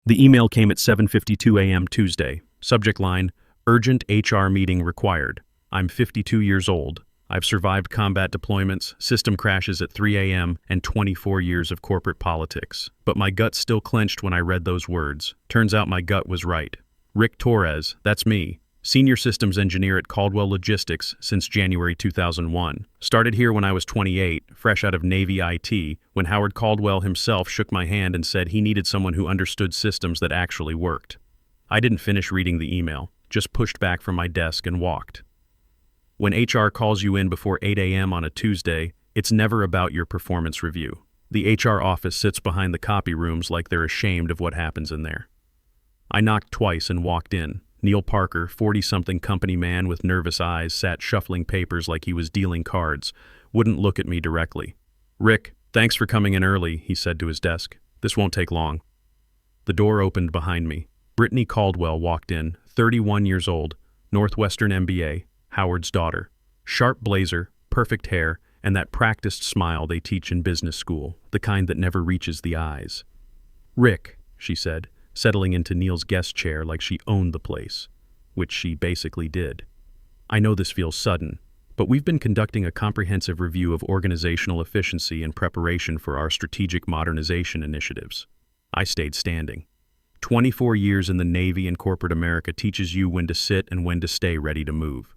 The email came at 7:52 a.m. Tuesday. Subject line, urgent HR meeting required. I'm 52 years old. I've survived combat deployments, system crashes at 3 a.m., and 24 years of corporate politics. But my gut still clenched when I read those words. Turns out my gut was right. Rick Torres, that's me. Senior systems engineer at Caldwell Logistics since January 2001. Started here when I was 28, fresh out of Navy IT, when Howard Caldwell himself shook my hand and said he needed someone who understood systems that actually worked. I didn't finish reading the email, just pushed back from my desk and walked. When HR calls you in before 8 a.m. on a Tuesday, it's never about your performance review. The HR office sits behind the copy rooms like they're ashamed of what happens in there. I knocked twice and walked in. Neil Parker, 40-something company man with nervous eyes, sat shuffling papers like he was dealing cards, wouldn't look at me directly. "Rick, thanks for coming in early," he said to his desk. "This won't take long." The door opened behind me. Brittany Caldwell walked in, 31 years old, Northwestern MBA, Howard's daughter. Sharp blazer, perfect hair, and that practiced smile they teach in business school, the kind that never reaches the eyes. "Rick," she said, settling into Neil's guest chair like she owned the place, which she basically did. "I know this feels sudden, but we've been conducting a comprehensive review of organizational efficiency in preparation for our strategic modernization initiatives." I stayed standing. 24 years in the Navy and corporate America teaches you when to sit and when to stay ready to move.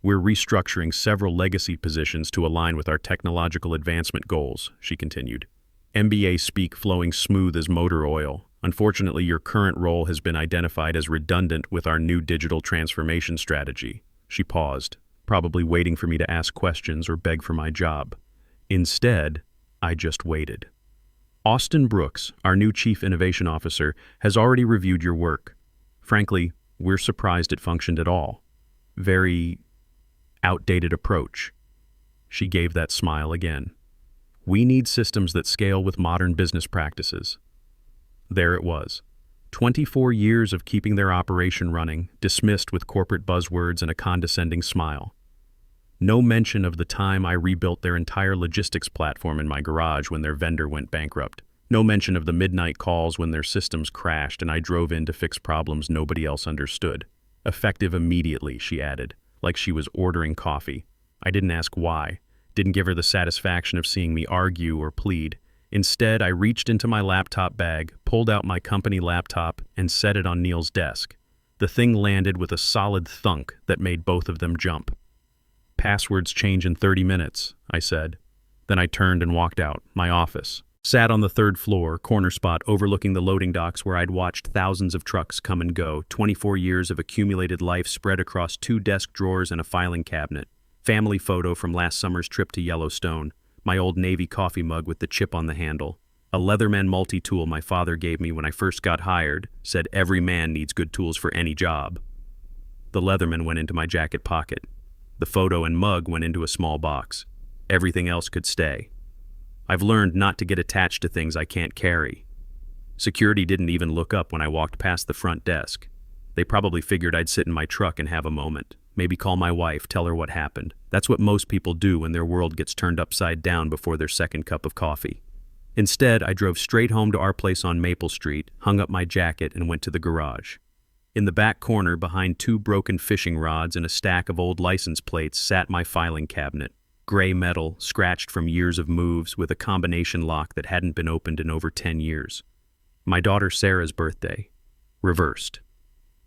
"We're restructuring several legacy positions to align with our technological advancement goals," she continued. "MBA speak flowing smooth as motor oil. Unfortunately, your current role has been identified as redundant with our new digital transformation strategy." She paused, probably waiting for me to ask questions or beg for my job. Instead, I just waited. "Austin Brooks, our new Chief Innovation Officer, has already reviewed your work. Frankly, we're surprised it functioned at all. Very outdated approach." She gave that smile again. "We need systems that scale with modern business practices." There it was. 24 years of keeping their operation running, dismissed with corporate buzzwords and a condescending smile. No mention of the time I rebuilt their entire logistics platform in my garage when their vendor went bankrupt. No mention of the midnight calls when their systems crashed and I drove in to fix problems nobody else understood. "Effective immediately," she added, like she was ordering coffee. I didn't ask why, didn't give her the satisfaction of seeing me argue or plead. Instead, I reached into my laptop bag, pulled out my company laptop, and set it on Neil's desk. The thing landed with a solid thunk that made both of them jump. "Passwords change in 30 minutes, I said. Then I turned and walked out, my office. Sat on the third floor, corner spot overlooking the loading docks where I'd watched thousands of trucks come and go, 24 years of accumulated life spread across 2 desk drawers and a filing cabinet. Family photo from last summer's trip to Yellowstone. My old Navy coffee mug with the chip on the handle. A Leatherman multi-tool my father gave me when I first got hired, said every man needs good tools for any job. The Leatherman went into my jacket pocket. The photo and mug went into a small box. Everything else could stay. I've learned not to get attached to things I can't carry. Security didn't even look up when I walked past the front desk. They probably figured I'd sit in my truck and have a moment. Maybe call my wife, tell her what happened. That's what most people do when their world gets turned upside down before their second cup of coffee. Instead, I drove straight home to our place on Maple Street, hung up my jacket, and went to the garage. In the back corner, behind 2 broken fishing rods and a stack of old license plates, sat my filing cabinet. Gray metal, scratched from years of moves, with a combination lock that hadn't been opened in over 10 years. My daughter Sarah's birthday. Reversed.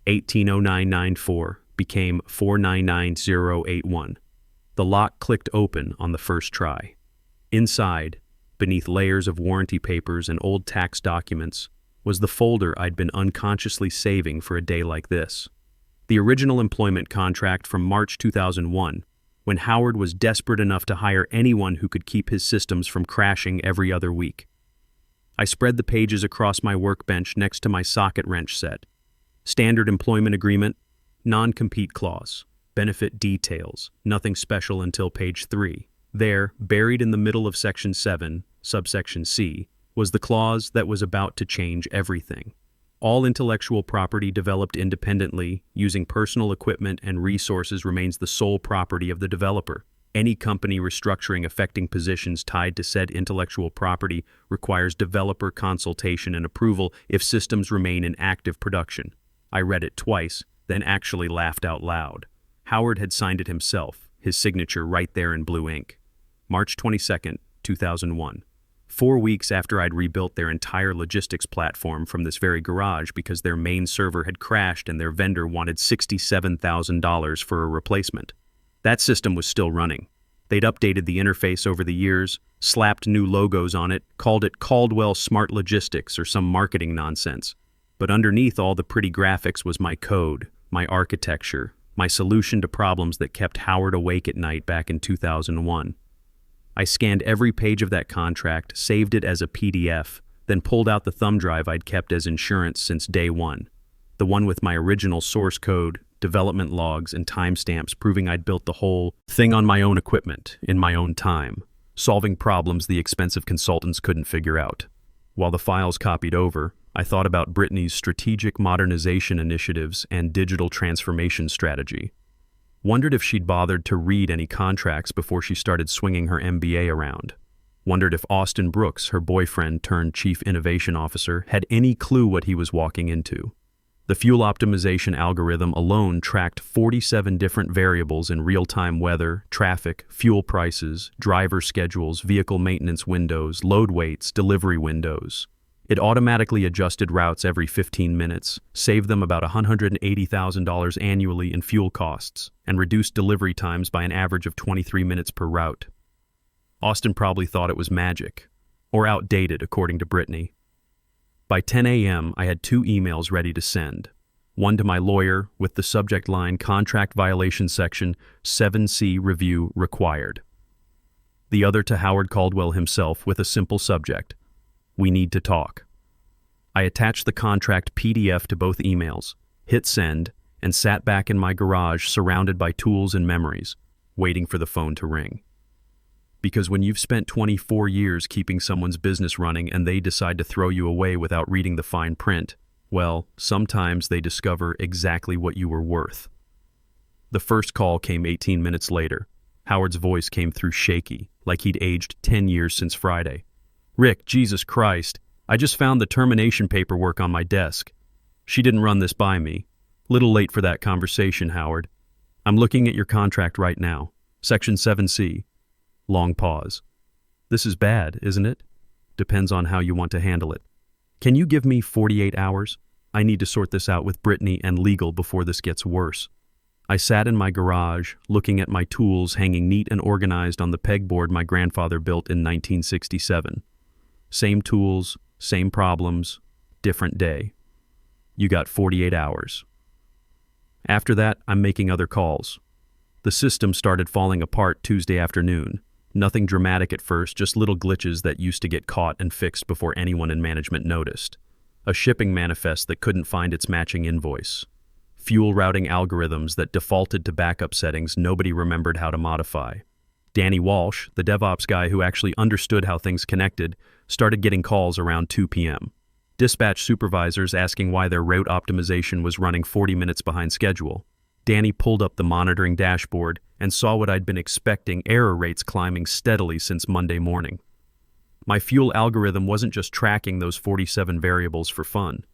180994 became 499081. The lock clicked open on the first try. Inside, beneath layers of warranty papers and old tax documents, was the folder I'd been unconsciously saving for a day like this. The original employment contract from March 2001, when Howard was desperate enough to hire anyone who could keep his systems from crashing every other week. I spread the pages across my workbench next to my socket wrench set. Standard employment agreement, non-compete clause, benefit details, nothing special until page 3. There, buried in the middle of section 7, subsection C, was the clause that was about to change everything. All intellectual property developed independently, using personal equipment and resources, remains the sole property of the developer. Any company restructuring affecting positions tied to said intellectual property requires developer consultation and approval if systems remain in active production. I read it twice, then actually laughed out loud. Howard had signed it himself, his signature right there in blue ink. March 22nd, 2001. 4 weeks after I'd rebuilt their entire logistics platform from this very garage because their main server had crashed and their vendor wanted $67,000 for a replacement. That system was still running. They'd updated the interface over the years, slapped new logos on it, called it Caldwell Smart Logistics or some marketing nonsense. But underneath all the pretty graphics was my code, my architecture, my solution to problems that kept Howard awake at night back in 2001. I scanned every page of that contract, saved it as a PDF, then pulled out the thumb drive I'd kept as insurance since day one. The one with my original source code, development logs, and timestamps proving I'd built the whole thing on my own equipment, in my own time, solving problems the expensive consultants couldn't figure out. While the files copied over, I thought about Brittany's strategic modernization initiatives and digital transformation strategy. Wondered if she'd bothered to read any contracts before she started swinging her MBA around. Wondered if Austin Brooks, her boyfriend turned chief innovation officer, had any clue what he was walking into. The fuel optimization algorithm alone tracked 47 different variables in real-time weather, traffic, fuel prices, driver schedules, vehicle maintenance windows, load weights, delivery windows. It automatically adjusted routes every 15 minutes, saved them about $180,000 annually in fuel costs, and reduced delivery times by an average of 23 minutes per route. Austin probably thought it was magic, or outdated according to Brittany. By 10 a.m., I had 2 emails ready to send. One to my lawyer with the subject line Contract Violation Section 7C Review Required. The other to Howard Caldwell himself with a simple subject: We need to talk. I attached the contract PDF to both emails, hit send, and sat back in my garage surrounded by tools and memories, waiting for the phone to ring. Because when you've spent 24 years keeping someone's business running and they decide to throw you away without reading the fine print, well, sometimes they discover exactly what you were worth. The first call came 18 minutes later. Howard's voice came through shaky, like he'd aged 10 years since Friday. "Rick, Jesus Christ, I just found the termination paperwork on my desk. She didn't run this by me. Little late for that conversation, Howard. I'm looking at your contract right now. Section 7C. Long pause. This is bad, isn't it? Depends on how you want to handle it. Can you give me 48 hours? I need to sort this out with Brittany and legal before this gets worse." I sat in my garage, looking at my tools hanging neat and organized on the pegboard my grandfather built in 1967. Same tools, same problems, different day. You got 48 hours. After that, I'm making other calls. The system started falling apart Tuesday afternoon. Nothing dramatic at first, just little glitches that used to get caught and fixed before anyone in management noticed. A shipping manifest that couldn't find its matching invoice. Fuel routing algorithms that defaulted to backup settings nobody remembered how to modify. Danny Walsh, the DevOps guy who actually understood how things connected, started getting calls around 2 p.m. Dispatch supervisors asking why their route optimization was running 40 minutes behind schedule. Danny pulled up the monitoring dashboard and saw what I'd been expecting: error rates climbing steadily since Monday morning. My fuel algorithm wasn't just tracking those 47 variables for fun.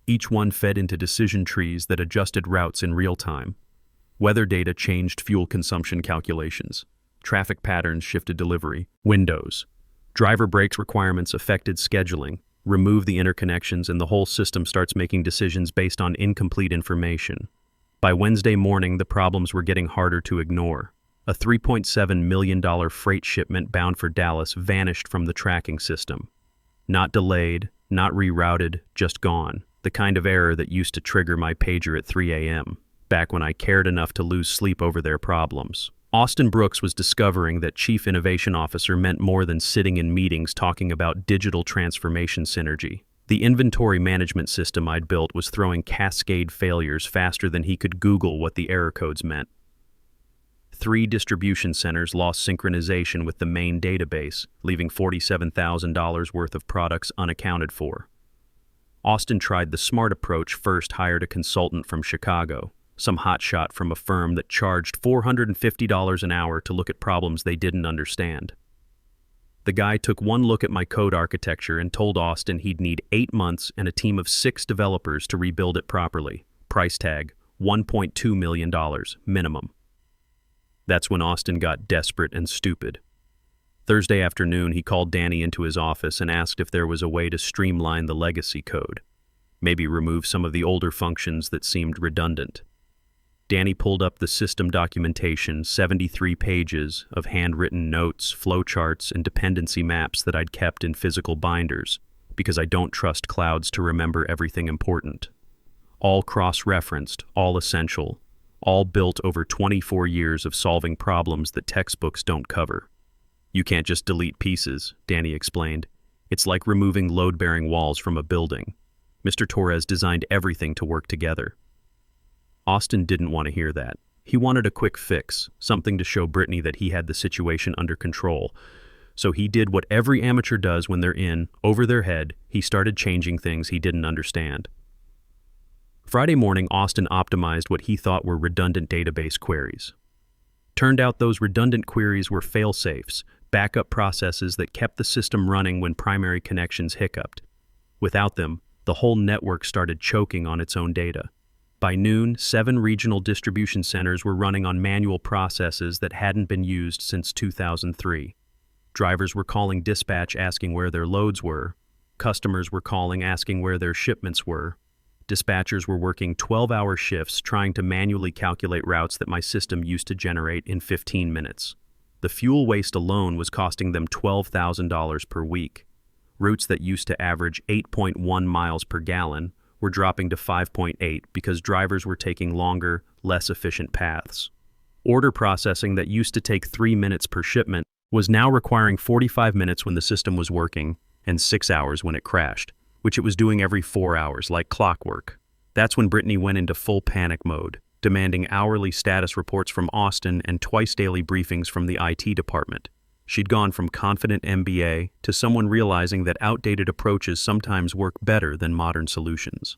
Each one fed into decision trees that adjusted routes in real time. Weather data changed fuel consumption calculations. Traffic patterns shifted delivery windows. Driver breaks requirements affected scheduling. Remove the interconnections and the whole system starts making decisions based on incomplete information. By Wednesday morning, the problems were getting harder to ignore. A $3.7 million freight shipment bound for Dallas vanished from the tracking system. Not delayed, not rerouted, just gone. The kind of error that used to trigger my pager at 3 a.m., back when I cared enough to lose sleep over their problems. Austin Brooks was discovering that Chief Innovation Officer meant more than sitting in meetings talking about digital transformation synergy. The inventory management system I'd built was throwing cascade failures faster than he could Google what the error codes meant. 3 distribution centers lost synchronization with the main database, leaving $47,000 worth of products unaccounted for. Austin tried the smart approach first, hired a consultant from Chicago. some hotshot from a firm that charged $450 an hour to look at problems they didn't understand. The guy took one look at my code architecture and told Austin he'd need 8 months and a team of 6 developers to rebuild it properly. Price tag, $1.2 million, minimum. That's when Austin got desperate and stupid. Thursday afternoon, he called Danny into his office and asked if there was a way to streamline the legacy code, maybe remove some of the older functions that seemed redundant. Danny pulled up the system documentation, 73 pages of handwritten notes, flowcharts, and dependency maps that I'd kept in physical binders, because I don't trust clouds to remember everything important. All cross-referenced, all essential, all built over 24 years of solving problems that textbooks don't cover. You can't just delete pieces, Danny explained. It's like removing load-bearing walls from a building. Mr. Torres designed everything to work together. Austin didn't want to hear that. He wanted a quick fix, something to show Brittany that he had the situation under control. So he did what every amateur does when they're in, over their head. He started changing things he didn't understand. Friday morning, Austin optimized what he thought were redundant database queries. Turned out those redundant queries were fail-safes, backup processes that kept the system running when primary connections hiccuped. Without them, the whole network started choking on its own data. By noon, 7 regional distribution centers were running on manual processes that hadn't been used since 2003. Drivers were calling dispatch asking where their loads were. Customers were calling asking where their shipments were. Dispatchers were working 12-hour shifts trying to manually calculate routes that my system used to generate in 15 minutes. The fuel waste alone was costing them $12,000 per week. Routes that used to average 8.1 miles per gallon were dropping to 5.8 because drivers were taking longer, less efficient paths. Order processing that used to take 3 minutes per shipment was now requiring 45 minutes when the system was working and 6 hours when it crashed, which it was doing every 4 hours like clockwork. That's when Brittany went into full panic mode, demanding hourly status reports from Austin and twice daily briefings from the IT department. She'd gone from confident MBA to someone realizing that outdated approaches sometimes work better than modern solutions.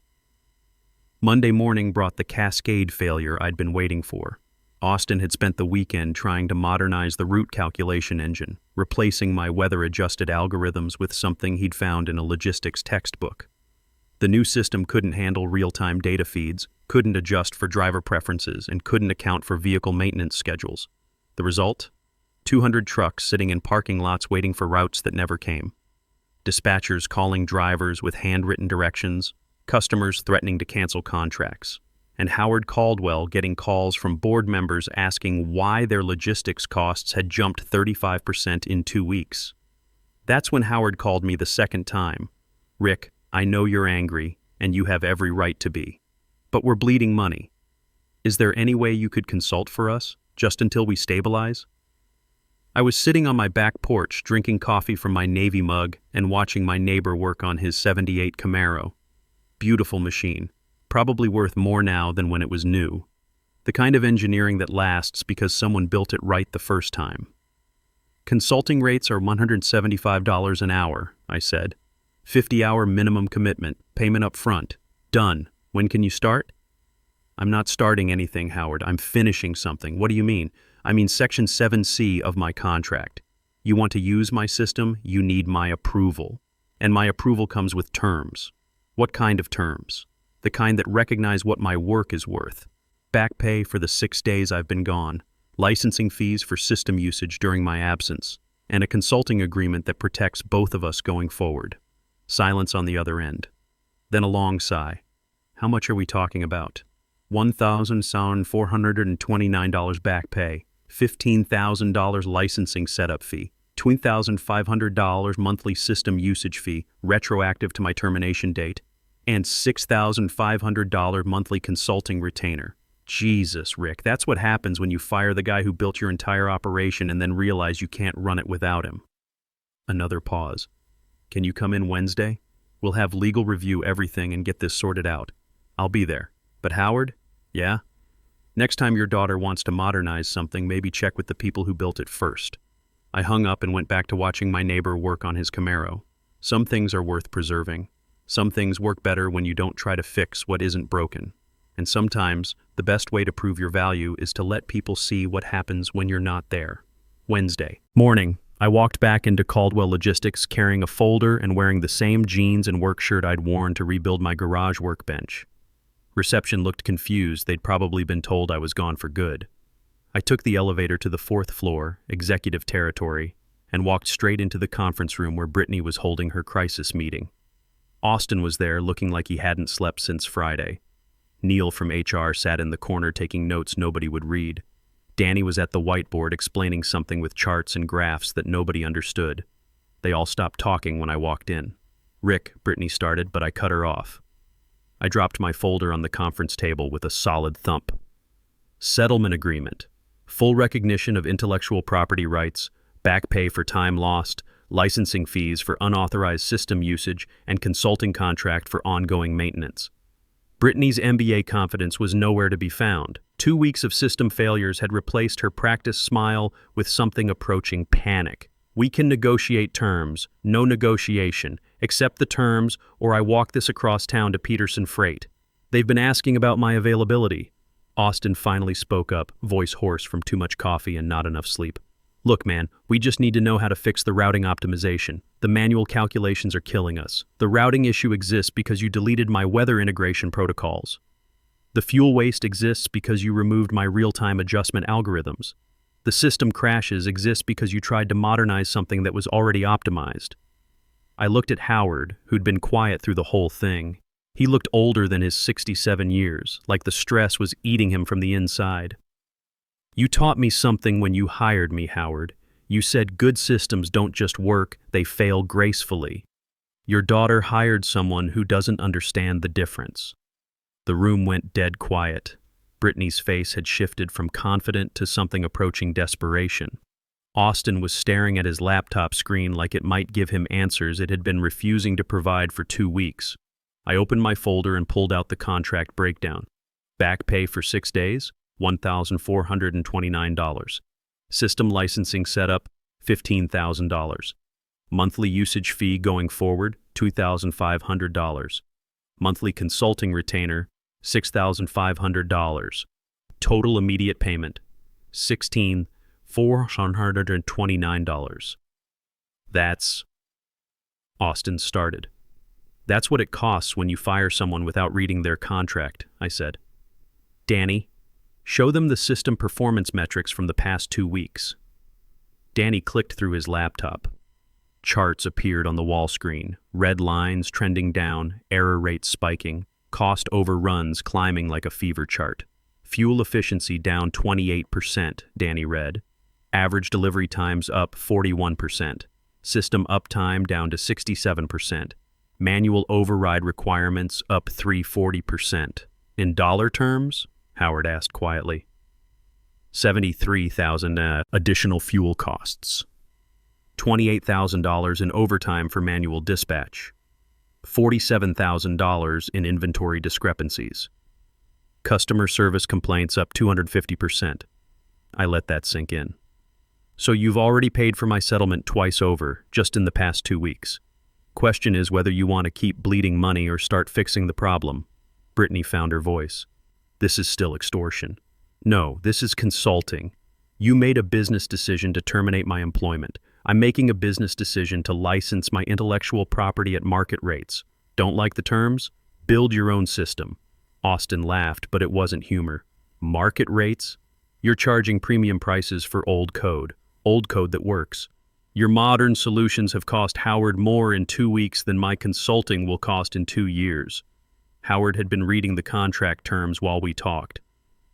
Monday morning brought the cascade failure I'd been waiting for. Austin had spent the weekend trying to modernize the route calculation engine, replacing my weather-adjusted algorithms with something he'd found in a logistics textbook. The new system couldn't handle real-time data feeds, couldn't adjust for driver preferences, and couldn't account for vehicle maintenance schedules. The result? 200 trucks sitting in parking lots waiting for routes that never came. Dispatchers calling drivers with handwritten directions, customers threatening to cancel contracts, and Howard Caldwell getting calls from board members asking why their logistics costs had jumped 35% in 2 weeks. That's when Howard called me the second time. "Rick, I know you're angry, and you have every right to be. But we're bleeding money. Is there any way you could consult for us, just until we stabilize?" I was sitting on my back porch drinking coffee from my Navy mug and watching my neighbor work on his '78 Camaro. Beautiful machine, probably worth more now than when it was new. The kind of engineering that lasts because someone built it right the first time. "Consulting rates are $175 an hour," I said. 50-hour minimum commitment, payment up front. Done. When can you start? "I'm not starting anything, Howard. I'm finishing something." "What do you mean?" "I mean Section 7C of my contract. You want to use my system, you need my approval. And my approval comes with terms." "What kind of terms?" "The kind that recognize what my work is worth. Back pay for the 6 days I've been gone, licensing fees for system usage during my absence, and a consulting agreement that protects both of us going forward." Silence on the other end. Then a long sigh. "How much are we talking about?" $1,429 back pay, $15,000 licensing setup fee, $2,500 monthly system usage fee, retroactive to my termination date, and $6,500 monthly consulting retainer. Jesus, Rick, that's what happens when you fire the guy who built your entire operation and then realize you can't run it without him. Another pause. "Can you come in Wednesday? We'll have legal review everything and get this sorted out. I'll be there. But Howard?" "Yeah?" "Next time your daughter wants to modernize something, maybe check with the people who built it first." I hung up and went back to watching my neighbor work on his Camaro. Some things are worth preserving. Some things work better when you don't try to fix what isn't broken. And sometimes, the best way to prove your value is to let people see what happens when you're not there. Wednesday. Morning. I walked back into Caldwell Logistics carrying a folder and wearing the same jeans and work shirt I'd worn to rebuild my garage workbench. Reception looked confused. They'd probably been told I was gone for good. I took the elevator to the 4th floor, executive territory, and walked straight into the conference room where Brittany was holding her crisis meeting. Austin was there, looking like he hadn't slept since Friday. Neil from HR sat in the corner taking notes nobody would read. Danny was at the whiteboard explaining something with charts and graphs that nobody understood. They all stopped talking when I walked in. "Rick," Brittany started, but I cut her off. I dropped my folder on the conference table with a solid thump. Settlement agreement. Full recognition of intellectual property rights, back pay for time lost, licensing fees for unauthorized system usage, and consulting contract for ongoing maintenance. Brittany's MBA confidence was nowhere to be found. 2 weeks of system failures had replaced her practiced smile with something approaching panic. "We can negotiate terms. No negotiation. Accept the terms, or I walk this across town to Peterson Freight. They've been asking about my availability." Austin finally spoke up, voice hoarse from too much coffee and not enough sleep. "Look, man, we just need to know how to fix the routing optimization. The manual calculations are killing us. The routing issue exists because you deleted my weather integration protocols. The fuel waste exists because you removed my real-time adjustment algorithms. The system crashes exist because you tried to modernize something that was already optimized." I looked at Howard, who'd been quiet through the whole thing. He looked older than his 67 years, like the stress was eating him from the inside. "You taught me something when you hired me, Howard. You said good systems don't just work, they fail gracefully. Your daughter hired someone who doesn't understand the difference." The room went dead quiet. Brittany's face had shifted from confident to something approaching desperation. Austin was staring at his laptop screen like it might give him answers it had been refusing to provide for 2 weeks. I opened my folder and pulled out the contract breakdown. Back pay for 6 days, $1,429. System licensing setup, $15,000. Monthly usage fee going forward, $2,500. Monthly consulting retainer, $6,500. Total immediate payment, $16,429. That's... Austin started. "That's what it costs when you fire someone without reading their contract," I said. "Danny, show them the system performance metrics from the past 2 weeks." Danny clicked through his laptop. Charts appeared on the wall screen, red lines trending down, error rates spiking, cost overruns climbing like a fever chart. "Fuel efficiency down 28%, Danny read. Average delivery times up 41%. System uptime down to 67%. Manual override requirements up 340%. In dollar terms?" Howard asked quietly. $73,000 additional fuel costs. $28,000 in overtime for manual dispatch. $47,000 in inventory discrepancies. Customer service complaints up 250%. I let that sink in. "So you've already paid for my settlement twice over, just in the past 2 weeks. Question is whether you want to keep bleeding money or start fixing the problem." Brittany found her voice. "This is still extortion." "No, this is consulting. You made a business decision to terminate my employment. I'm making a business decision to license my intellectual property at market rates. Don't like the terms? Build your own system." Austin laughed, but it wasn't humor. "Market rates? You're charging premium prices for old code that works. Your modern solutions have cost Howard more in 2 weeks than my consulting will cost in 2 years. Howard had been reading the contract terms while we talked.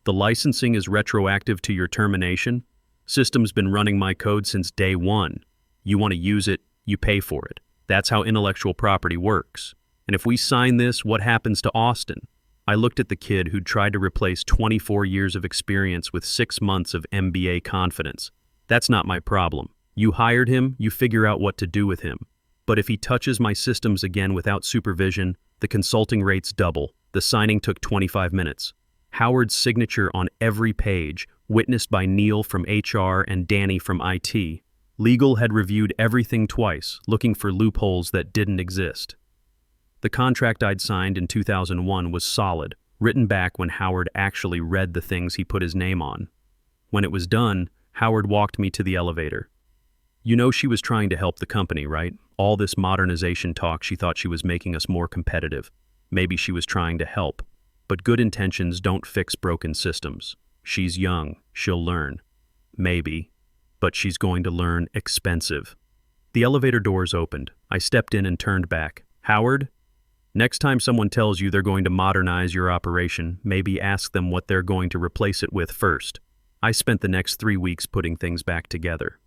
"The licensing is retroactive to your termination. System's been running my code since day one. You want to use it, you pay for it. That's how intellectual property works. And if we sign this, what happens to Austin?" I looked at the kid who'd tried to replace 24 years of experience with 6 months of MBA confidence. "That's not my problem. You hired him, you figure out what to do with him. But if he touches my systems again without supervision, the consulting rates double." The signing took 25 minutes. Howard's signature on every page, witnessed by Neil from HR and Danny from IT. Legal had reviewed everything twice, looking for loopholes that didn't exist. The contract I'd signed in 2001 was solid, written back when Howard actually read the things he put his name on. When it was done, Howard walked me to the elevator. You know she was trying to help the company, right? All this modernization talk, she thought she was making us more competitive. Maybe she was trying to help. But good intentions don't fix broken systems. She's young, she'll learn. Maybe. But she's going to learn expensive. The elevator doors opened. I stepped in and turned back. Howard? Next time someone tells you they're going to modernize your operation, maybe ask them what they're going to replace it with first. I spent the next 3 weeks putting things back together.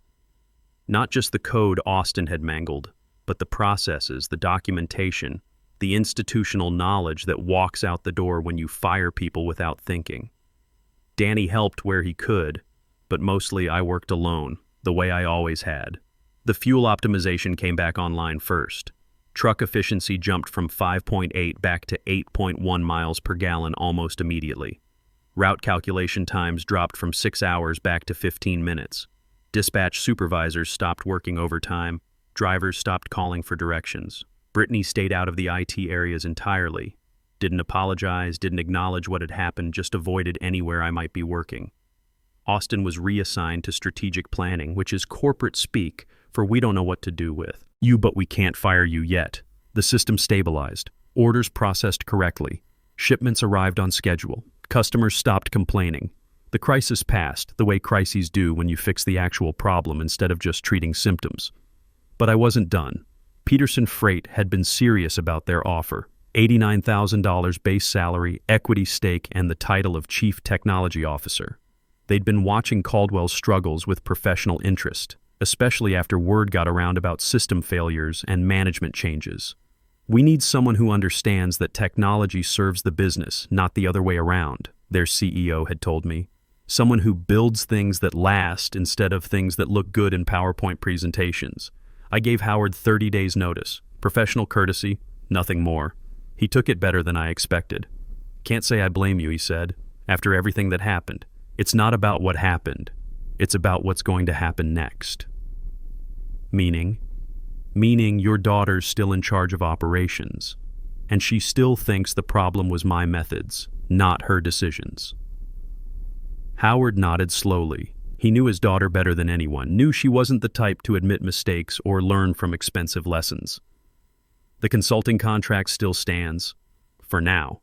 Not just the code Austin had mangled, but the processes, the documentation, the institutional knowledge that walks out the door when you fire people without thinking. Danny helped where he could, but mostly I worked alone, the way I always had. The fuel optimization came back online first. Truck efficiency jumped from 5.8 back to 8.1 miles per gallon almost immediately. Route calculation times dropped from 6 hours back to 15 minutes. Dispatch supervisors stopped working overtime. Drivers stopped calling for directions. Brittany stayed out of the IT areas entirely. Didn't apologize, didn't acknowledge what had happened, just avoided anywhere I might be working. Austin was reassigned to strategic planning, which is corporate speak for we don't know what to do with. You, but we can't fire you yet. The system stabilized. Orders processed correctly. Shipments arrived on schedule. Customers stopped complaining. The crisis passed, the way crises do when you fix the actual problem instead of just treating symptoms. But I wasn't done. Peterson Freight had been serious about their offer. $89,000 base salary, equity stake, and the title of Chief Technology Officer. They'd been watching Caldwell's struggles with professional interest, especially after word got around about system failures and management changes. We need someone who understands that technology serves the business, not the other way around, their CEO had told me. Someone who builds things that last instead of things that look good in PowerPoint presentations. I gave Howard 30 days notice. Professional courtesy, nothing more. He took it better than I expected. Can't say I blame you, he said, after everything that happened. It's not about what happened. It's about what's going to happen next. Meaning your daughter's still in charge of operations, and she still thinks the problem was my methods, not her decisions. Howard nodded slowly. He knew his daughter better than anyone, knew she wasn't the type to admit mistakes or learn from expensive lessons. The consulting contract still stands, for now,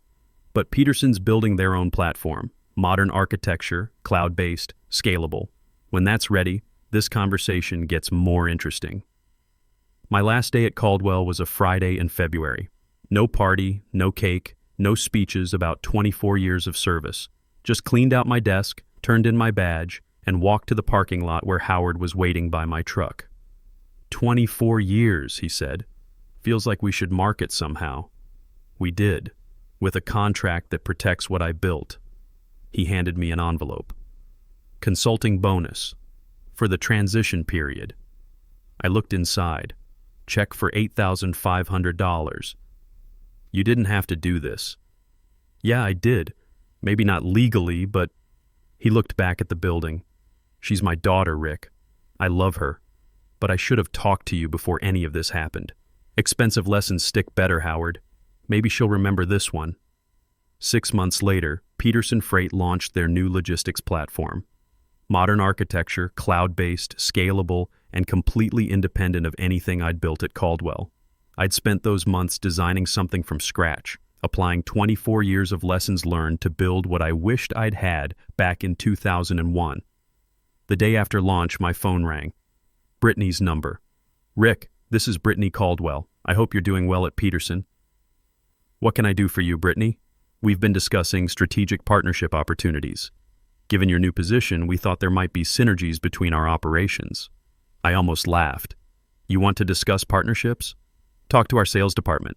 but Peterson's building their own platform, modern architecture, cloud-based, scalable. When that's ready, this conversation gets more interesting. My last day at Caldwell was a Friday in February. No party, no cake, no speeches about 24 years of service. Just cleaned out my desk, turned in my badge, and walked to the parking lot where Howard was waiting by my truck. 24 years, he said. Feels like we should mark it somehow. We did, with a contract that protects what I built. He handed me an envelope. Consulting bonus for the transition period. I looked inside. Check for $8,500. You didn't have to do this. Yeah, I did. Maybe not legally, but... He looked back at the building. She's my daughter, Rick. I love her. But I should have talked to you before any of this happened. Expensive lessons stick better, Howard. Maybe she'll remember this one. 6 months later, Peterson Freight launched their new logistics platform. Modern architecture, cloud-based, scalable, and completely independent of anything I'd built at Caldwell. I'd spent those months designing something from scratch, applying 24 years of lessons learned to build what I wished I'd had back in 2001. The day after launch, my phone rang. Brittany's number. Rick, this is Brittany Caldwell. I hope you're doing well at Peterson. What can I do for you, Brittany? We've been discussing strategic partnership opportunities. Given your new position, we thought there might be synergies between our operations. I almost laughed. You want to discuss partnerships? Talk to our sales department.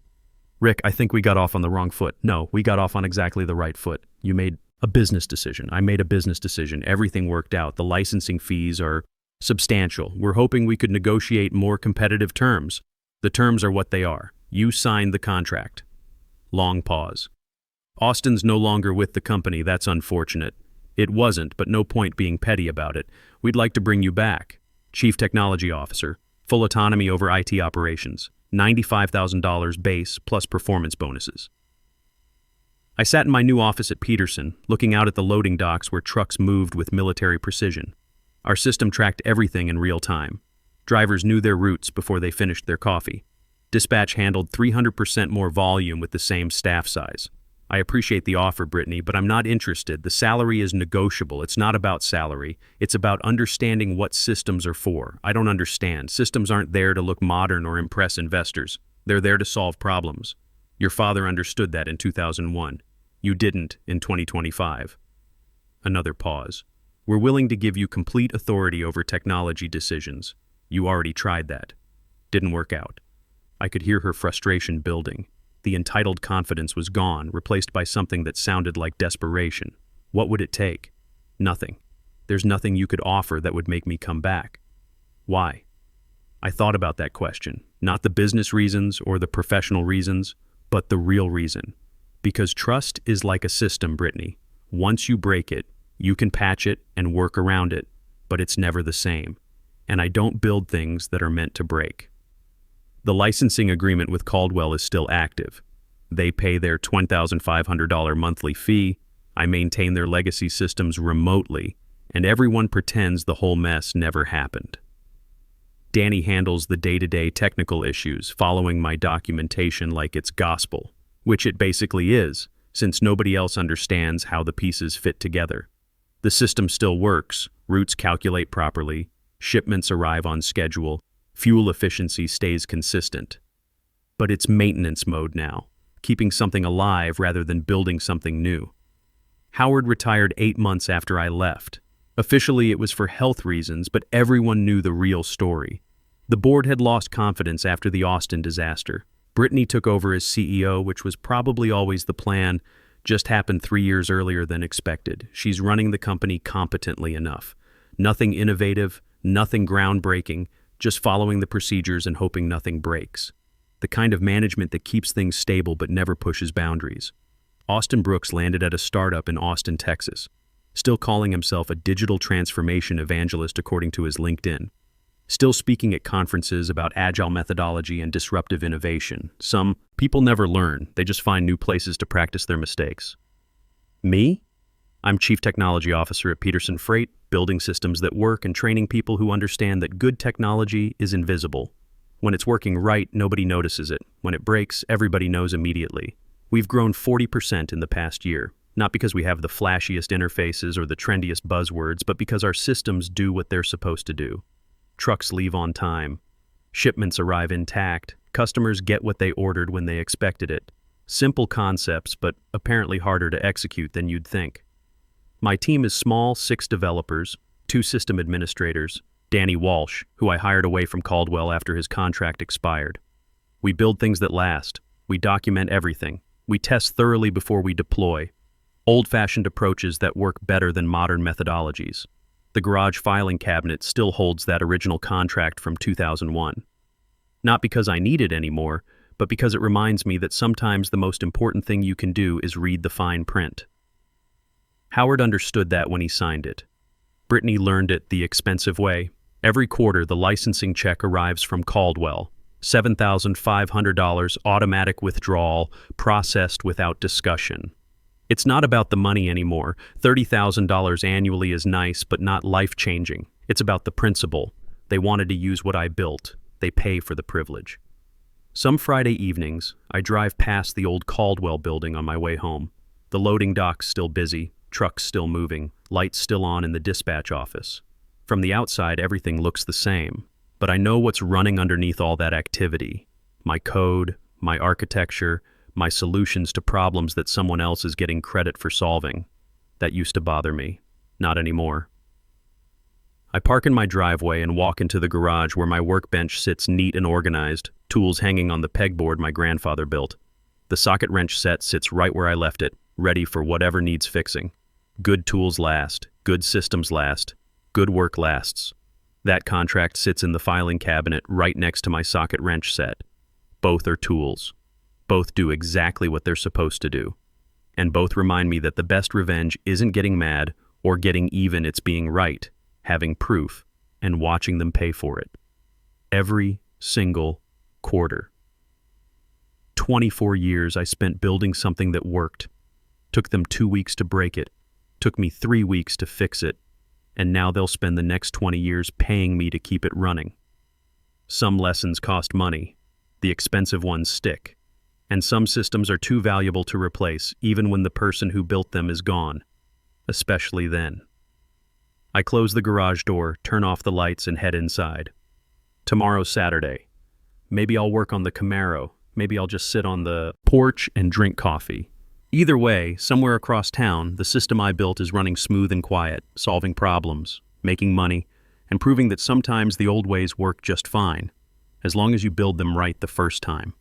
Rick, I think we got off on the wrong foot. No, we got off on exactly the right foot. You made a business decision. I made a business decision. Everything worked out. The licensing fees are substantial. We're hoping we could negotiate more competitive terms. The terms are what they are. You signed the contract. Long pause. Austin's no longer with the company. That's unfortunate. It wasn't, but no point being petty about it. We'd like to bring you back. Chief Technology Officer. Full autonomy over IT operations. $95,000 base plus performance bonuses. I sat in my new office at Peterson, looking out at the loading docks where trucks moved with military precision. Our system tracked everything in real time. Drivers knew their routes before they finished their coffee. Dispatch handled 300% more volume with the same staff size. I appreciate the offer, Brittany, but I'm not interested. The salary is negotiable. It's not about salary. It's about understanding what systems are for. I don't understand. Systems aren't there to look modern or impress investors. They're there to solve problems. Your father understood that in 2001. You didn't in 2025. Another pause. We're willing to give you complete authority over technology decisions. You already tried that. Didn't work out. I could hear her frustration building. The entitled confidence was gone, replaced by something that sounded like desperation. What would it take? Nothing. There's nothing you could offer that would make me come back. Why? I thought about that question. Not the business reasons or the professional reasons, but the real reason. Because trust is like a system, Brittany. Once you break it, you can patch it and work around it, but it's never the same. And I don't build things that are meant to break. The licensing agreement with Caldwell is still active. They pay their $20,500 monthly fee, I maintain their legacy systems remotely, and everyone pretends the whole mess never happened. Danny handles the day-to-day technical issues, following my documentation like it's gospel, which it basically is, since nobody else understands how the pieces fit together. The system still works, routes calculate properly, shipments arrive on schedule, fuel efficiency stays consistent. But it's maintenance mode now, keeping something alive rather than building something new. Howard retired 8 months after I left. Officially, it was for health reasons, but everyone knew the real story. The board had lost confidence after the Austin disaster. Brittany took over as CEO, which was probably always the plan, just happened 3 years earlier than expected. She's running the company competently enough. Nothing innovative, nothing groundbreaking, just following the procedures and hoping nothing breaks. The kind of management that keeps things stable but never pushes boundaries. Austin Brooks landed at a startup in Austin, Texas, still calling himself a digital transformation evangelist according to his LinkedIn. Still speaking at conferences about agile methodology and disruptive innovation. Some people never learn, they just find new places to practice their mistakes. Me? I'm Chief Technology Officer at Peterson Freight, building systems that work and training people who understand that good technology is invisible. When it's working right, nobody notices it. When it breaks, everybody knows immediately. We've grown 40% in the past year, not because we have the flashiest interfaces or the trendiest buzzwords, but because our systems do what they're supposed to do. Trucks leave on time. Shipments arrive intact. Customers get what they ordered when they expected it. Simple concepts, but apparently harder to execute than you'd think. My team is small, 6 developers, 2 system administrators, Danny Walsh, who I hired away from Caldwell after his contract expired. We build things that last. We document everything. We test thoroughly before we deploy. Old-fashioned approaches that work better than modern methodologies. The garage filing cabinet still holds that original contract from 2001. Not because I need it anymore, but because it reminds me that sometimes the most important thing you can do is read the fine print. Howard understood that when he signed it. Brittany learned it the expensive way. Every quarter, the licensing check arrives from Caldwell. $7,500 automatic withdrawal, processed without discussion. It's not about the money anymore. $30,000 annually is nice, but not life-changing. It's about the principle. They wanted to use what I built. They pay for the privilege. Some Friday evenings, I drive past the old Caldwell building on my way home. The loading dock's still busy, trucks still moving, lights still on in the dispatch office. From the outside, everything looks the same, but I know what's running underneath all that activity. My code, my architecture, my solutions to problems that someone else is getting credit for solving. That used to bother me. Not anymore. I park in my driveway and walk into the garage where my workbench sits neat and organized, tools hanging on the pegboard my grandfather built. The socket wrench set sits right where I left it, ready for whatever needs fixing. Good tools last, good systems last, good work lasts. That contract sits in the filing cabinet right next to my socket wrench set. Both are tools. Both do exactly what they're supposed to do. And both remind me that the best revenge isn't getting mad or getting even, it's being right, having proof, and watching them pay for it. Every single quarter. 24 years I spent building something that worked. Took them 2 weeks to break it. Took me 3 weeks to fix it. And now they'll spend the next 20 years paying me to keep it running. Some lessons cost money. The expensive ones stick. And some systems are too valuable to replace, even when the person who built them is gone. Especially then. I close the garage door, turn off the lights, and head inside. Tomorrow's Saturday. Maybe I'll work on the Camaro. Maybe I'll just sit on the porch and drink coffee. Either way, somewhere across town, the system I built is running smooth and quiet, solving problems, making money, and proving that sometimes the old ways work just fine, as long as you build them right the first time.